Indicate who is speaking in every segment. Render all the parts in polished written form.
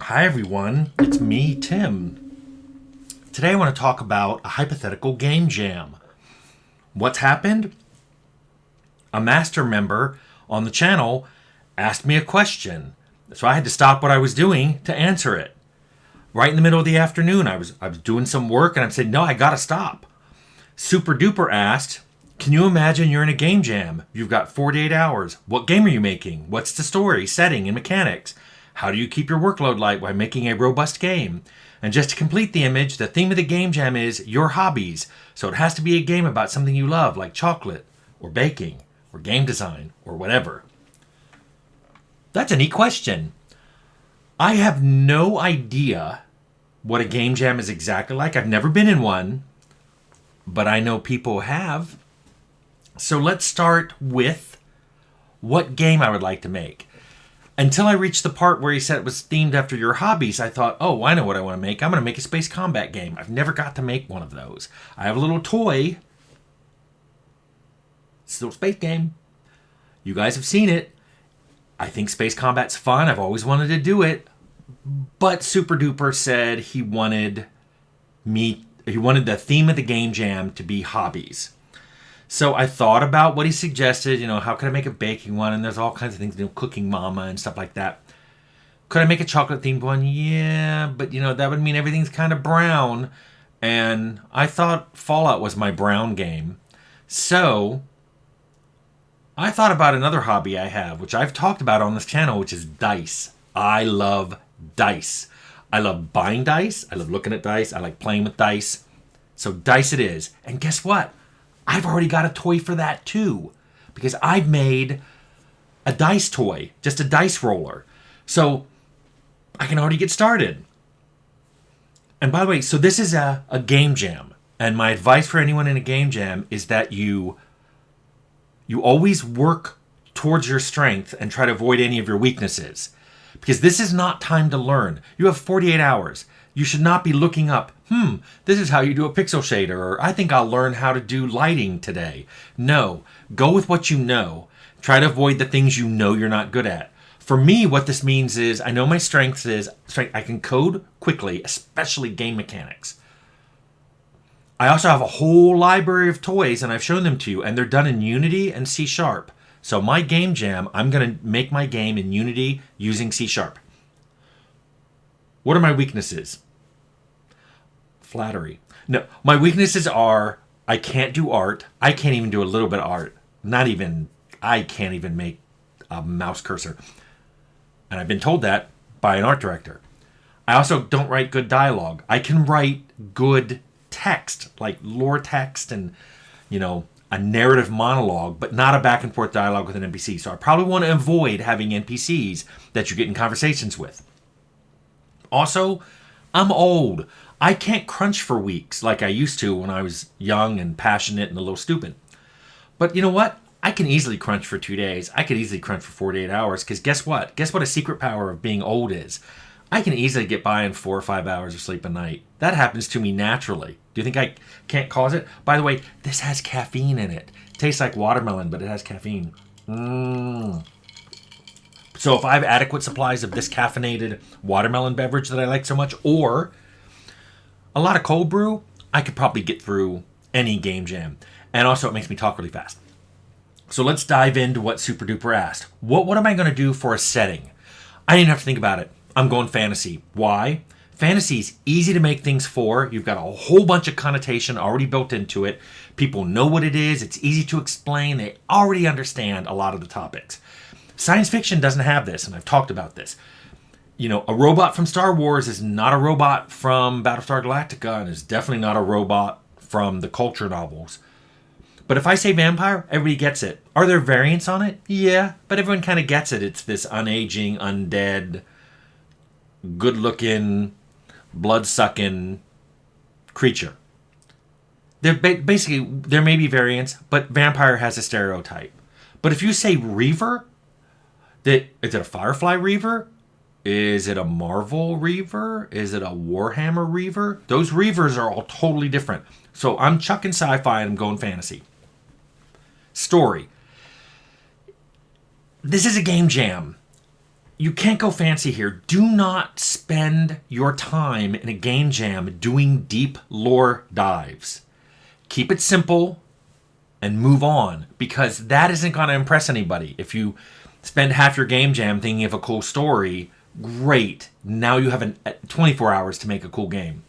Speaker 1: Hi everyone, it's me, Tim. Today I want to talk about a hypothetical game jam. What's happened? A master member on the channel asked me a question, so I had to stop what I was doing to answer it. Right in the middle of the afternoon, I was doing some work and I said, no, I gotta stop. Super Duper asked, can you imagine you're in a game jam? You've got 48 hours. What game are you making? What's the story, setting, and mechanics? How do you keep your workload light while making a robust game? And just to complete the image, the theme of the game jam is your hobbies. So it has to be a game about something you love, like chocolate, or baking, or game design, or whatever. That's a neat question. I have no idea what a game jam is exactly like. I've never been in one, but I know people have. So let's start with what game I would like to make. Until I reached the part where he said it was themed after your hobbies, I thought, oh, I know what I want to make. I'm going to make a space combat game. I've never got to make one of those. I have a little toy. It's a little space game. You guys have seen it. I think space combat's fun. I've always wanted to do it. But Super Duper said he wanted the theme of the game jam to be hobbies. So I thought about what he suggested, how could I make a baking one? And there's all kinds of things, cooking mama and stuff like that. Could I make a chocolate themed one? Yeah, but that would mean everything's kind of brown. And I thought Fallout was my brown game. So I thought about another hobby I have, which I've talked about on this channel, which is dice. I love dice. I love buying dice. I love looking at dice. I like playing with dice. So dice it is. And guess what? I've already got a toy for that too, because I've made a dice toy, just a dice roller. So I can already get started. And by the way, so this is a game jam. And my advice for anyone in a game jam is that you always work towards your strength and try to avoid any of your weaknesses. Because this is not time to learn. You have 48 hours. You should not be looking up, this is how you do a pixel shader, or I think I'll learn how to do lighting today. No, go with what you know. Try to avoid the things you know you're not good at. For me, what this means is I know my strength is I can code quickly, especially game mechanics. I also have a whole library of toys, and I've shown them to you, and they're done in Unity and C#. So my game jam, I'm going to make my game in Unity using C#. What are my weaknesses? Flattery. No, my weaknesses are I can't do art. I can't even do a little bit of art. I can't even make a mouse cursor. And I've been told that by an art director. I also don't write good dialogue. I can write good text, like lore text and, a narrative monologue, but not a back and forth dialogue with an NPC. So I probably want to avoid having NPCs that you get in conversations with. Also, I'm old. I can't crunch for weeks like I used to when I was young and passionate and a little stupid. But you know what? I can easily crunch for 2 days. I could easily crunch for 48 hours because guess what? Guess what a secret power of being old is? I can easily get by in 4 or 5 hours of sleep a night. That happens to me naturally. Do you think I can't cause it? By the way, this has caffeine in it. It tastes like watermelon, but it has caffeine. So if I have adequate supplies of this caffeinated watermelon beverage that I like so much, or a lot of cold brew, I could probably get through any game jam. And also it makes me talk really fast. So let's dive into what Super Duper asked. What am I going to do for a setting? I didn't have to think about it. I'm going fantasy. Why? Fantasy's easy to make things for. You've got a whole bunch of connotation already built into it. People know what it is. It's easy to explain. They already understand a lot of the topics. Science fiction doesn't have this, and I've talked about this. A robot from Star Wars is not a robot from Battlestar Galactica, and is definitely not a robot from the culture novels. But if I say vampire, everybody gets it. Are there variants on it? Yeah, but everyone kind of gets it. It's this unaging, undead, good-looking, blood-sucking creature. Basically, there may be variants, but vampire has a stereotype. But if you say Reaver, is it a Firefly Reaver? Is it a Marvel Reaver? Is it a Warhammer Reaver? Those Reavers are all totally different. So I'm chucking sci-fi and I'm going fantasy. Story. This is a game jam. you can't go fancy here. Do not spend your time in a game jam doing deep lore dives. Keep it simple and move on, because that isn't going to impress anybody. If you spend half your game jam thinking of a cool story, great. Now you have 24 hours to make a cool game.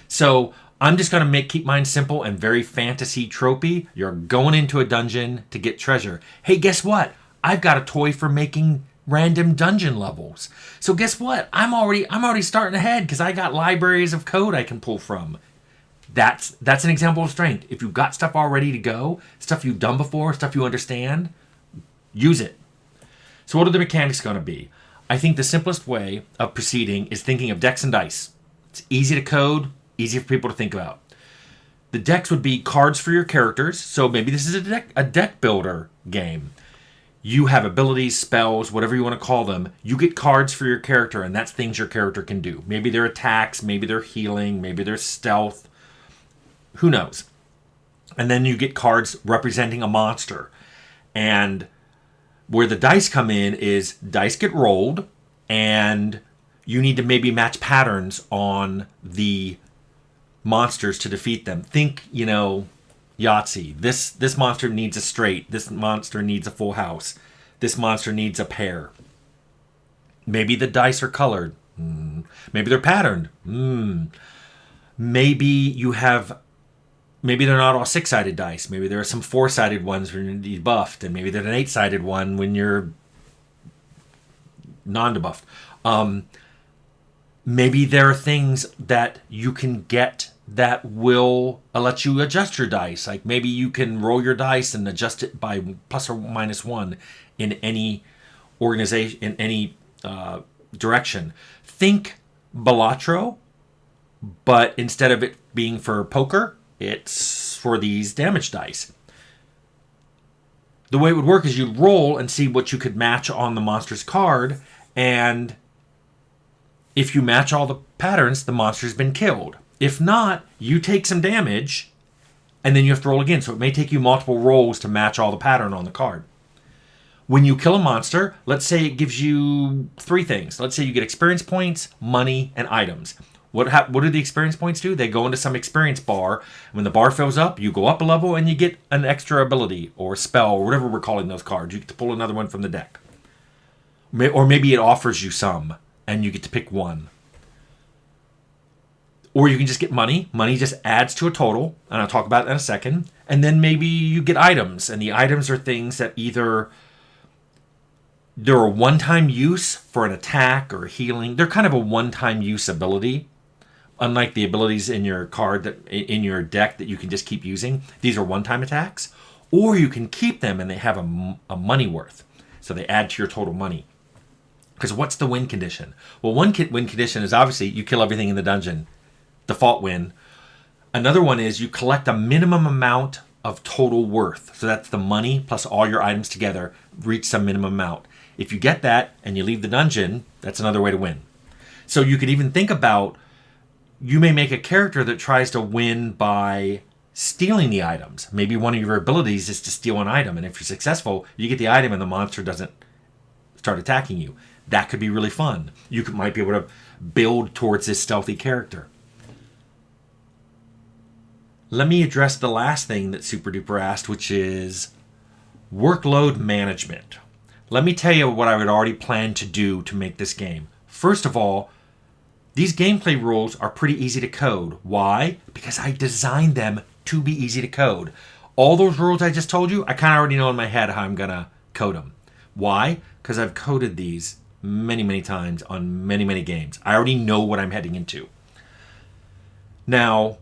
Speaker 1: So I'm just going to keep mine simple and very fantasy tropey. You're going into a dungeon to get treasure. Hey, guess what? I've got a toy for making random dungeon levels. So guess what? I'm already starting ahead because I got libraries of code I can pull from. That's an example of strength. If you've got stuff all ready to go, stuff you've done before, stuff you understand, use it. So what are the mechanics going to be? I think the simplest way of proceeding is thinking of decks and dice. It's easy to code, easy for people to think about. The decks would be cards for your characters. So maybe this is a deck builder game. You have abilities, spells, whatever you want to call them. You get cards for your character, and that's things your character can do. Maybe they're attacks, maybe they're healing, maybe they're stealth. Who knows? And then you get cards representing a monster. And where the dice come in is dice get rolled, and you need to maybe match patterns on the monsters to defeat them. Think, Yahtzee. This monster needs a straight. This monster needs a full house. This monster needs a pair. Maybe the dice are colored. Maybe they're patterned. Maybe they're not all 6-sided dice. Maybe there are some 4-sided ones when you're debuffed, and maybe there's an 8-sided one when you're non-debuffed. Maybe there are things that you can get that will let you adjust your dice. Like maybe you can roll your dice and adjust it by plus or minus 1 in any organization, in any direction. Think Balatro, but instead of it being for poker, it's for these damage dice. The way it would work is you'd roll and see what you could match on the monster's card, and if you match all the patterns, the monster's been killed. If not, you take some damage, and then you have to roll again. So it may take you multiple rolls to match all the pattern on the card. When you kill a monster, let's say it gives you 3 things. Let's say you get experience points, money, and items. What do the experience points do? They go into some experience bar. When the bar fills up, you go up a level and you get an extra ability or spell or whatever we're calling those cards. You get to pull another one from the deck. Or maybe it offers you some and you get to pick one. Or you can just get money. Money just adds to a total, and I'll talk about that in a second. And then maybe you get items, and the items are things that either they're a one-time use for an attack or healing. They're kind of a one-time use ability, unlike the abilities in your card that in your deck that you can just keep using. These are one-time attacks, or you can keep them and they have a money worth, so they add to your total money. Because what's the win condition? Well, one win condition is obviously you kill everything in the dungeon. Default win. Another one is you collect a minimum amount of total worth. So that's the money plus all your items together reach some minimum amount. If you get that and you leave the dungeon, that's another way to win. So you could even think about, you may make a character that tries to win by stealing the items. Maybe one of your abilities is to steal an item, and if you're successful, you get the item and the monster doesn't start attacking you. That could be really fun. You might be able to build towards this stealthy character. Let me address the last thing that Super Duper asked, which is workload management. Let me tell you what I would already plan to do to make this game. First of all, these gameplay rules are pretty easy to code. Why? Because I designed them to be easy to code. All those rules I just told you, I kind of already know in my head how I'm going to code them. Why? Because I've coded these many, many times on many, many games. I already know what I'm heading into. Now,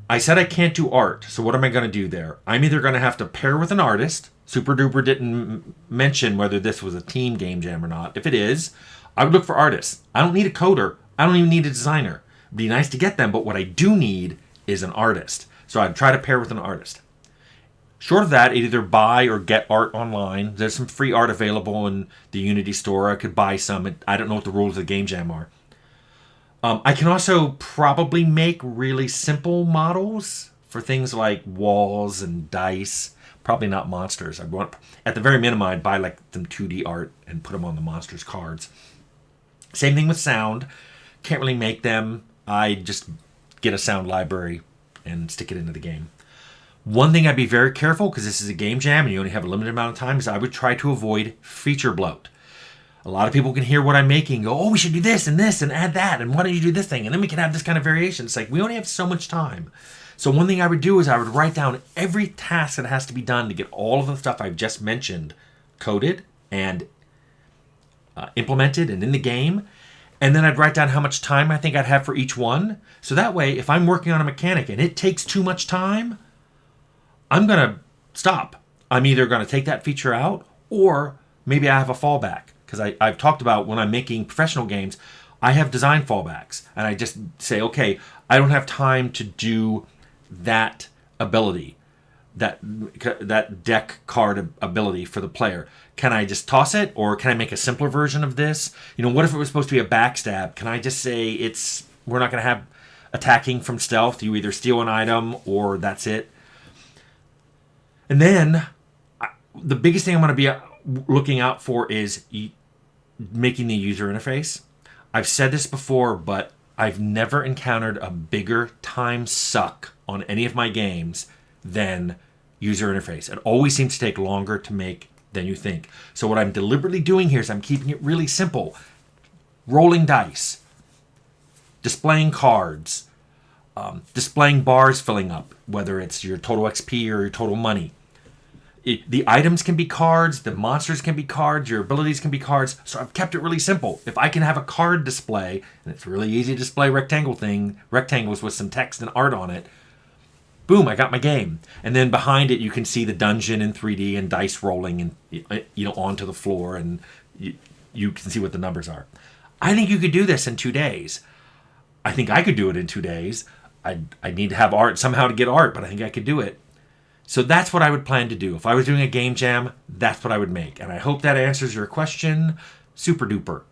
Speaker 1: I said I can't do art, so what am I going to do there? I'm either going to have to pair with an artist. Super Duper didn't mention whether this was a team game jam or not. If it is, I would look for artists. I don't need a coder. I don't even need a designer. It'd be nice to get them, but what I do need is an artist. So I'd try to pair with an artist. Short of that, I'd either buy or get art online. There's some free art available in the Unity store. I could buy some. I don't know what the rules of the game jam are. I can also probably make really simple models for things like walls and dice, Probably not monsters. I'd want, at the very minimum, I'd buy like some 2D art and put them on the monsters cards. Same thing with sound. Can't really make them. I just get a sound library and stick it into the game. One thing I'd be very careful, because this is a game jam and you only have a limited amount of time, is I would try to avoid feature bloat. A lot of people can hear what I'm making and go, oh, we should do this and add that, and why don't you do this thing, and then we can have this kind of variation. It's like, we only have so much time. So one thing I would do is I would write down every task that has to be done to get all of the stuff I've just mentioned coded and implemented and in the game. And then I'd write down how much time I think I'd have for each one. So that way, if I'm working on a mechanic and it takes too much time, I'm going to stop. I'm either going to take that feature out, or maybe I have a fallback. Because I've talked about when I'm making professional games, I have design fallbacks. And I just say, okay, I don't have time to do that ability, that deck card ability for the player. Can I just toss it, or can I make a simpler version of this? You know, what if it was supposed to be a backstab? Can I just say we're not going to have attacking from stealth? You either steal an item or that's it. And then the biggest thing I'm going to be looking out for is making the user interface. I've said this before, but I've never encountered a bigger time suck on any of my games than user interface. It always seems to take longer to make than you think. So what I'm deliberately doing here is I'm keeping it really simple. Rolling dice, displaying cards, displaying bars filling up, whether it's your total XP or your total money. The items can be cards, the monsters can be cards, your abilities can be cards. So I've kept it really simple. If I can have a card display, and it's really easy to display rectangles with some text and art on it, boom, I got my game. And then behind it, you can see the dungeon in 3D and dice rolling and onto the floor, and you can see what the numbers are. I think you could do this in 2 days. I think I could do it in 2 days. I need to have art somehow to get art, but I think I could do it. So that's what I would plan to do. If I was doing a game jam, that's what I would make. And I hope that answers your question. Super duper.